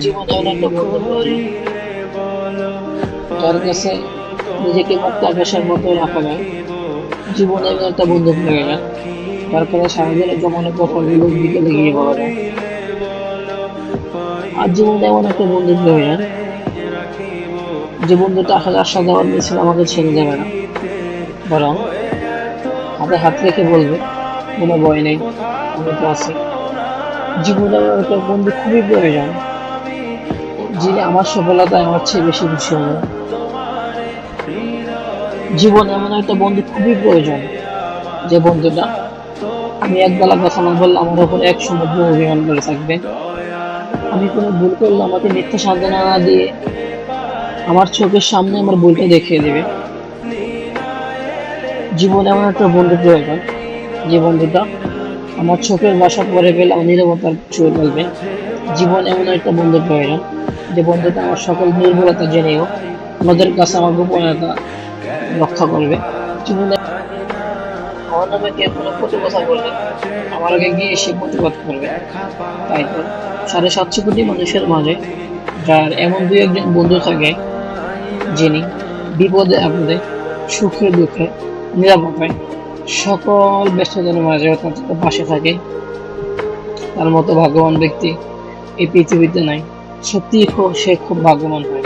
জীবনে এমন একটা বন্ধু প্রয়োজন যার কাছে নিজেকে মুক্ত আকাশের মতো রাখা যায়। জীবনে এমন একটা বন্ধু প্রয়োজন যার কাছে সারাদিনের জমানো কথাগুলো বিকেলে গিয়ে বলা যায়। আর জীবনে এমন একটা বন্ধু প্রয়োজন যে বন্ধুটা আসলে আশা দেওয়ার মিছিল আমাকে ছেড়ে দেবে না, বরং হাতে হাত রেখে বলবে কোনো ভয় নেই, আমি তো আছি। জীবনে এমন একটা বন্ধু খুবই প্রয়োজন যিনি আমার সফলতায় আমার চেয়ে বেশি খুশি হবে। জীবনে এমন একটা বন্ধু খুবই প্রয়োজন যে বন্ধুটা আমি একবেলা কথা না বললে আমার উপর এক সমুদ্র অভিমান করে থাকবে। আমি কোনো ভুল করলে আমাকে মিথ্যা সান্ত্বনা না দিয়ে আমার চোখের সামনে আমার ভুলটা দেখিয়ে দেবে। জীবনে এমন একটা বন্ধু প্রয়োজন যে বন্ধুটা আমার চোখের ভাষা পড়ে পেলে আমার নীরবতার ছুঁয়ে ফেলবে। জীবন এমন একটা বন্ধু প্রয়োজন যে বন্ধুটা আমার সকল দুর্বলতা জেনেও আমাদের কাছে আমার গোপনীয়তা রক্ষা করবে। জীবনে আমার নামে কেউ কোনো কটু কথা বললে আমার আগে গিয়ে সে প্রতিবাদ করবে। তাই তো 750 কোটি মানুষের মাঝে যার এমন দুই একজন বন্ধু থাকে যিনি বিপদে আপদে সুখে দুঃখে নিরাপত্তায় সকল ব্যস্ততার মাঝে তার পাশে থাকে, তার মতো ভাগ্যবান ব্যক্তি এই পৃথিবীতে নাই। সত্যিই সে খুব ভাগ্যবান হয়।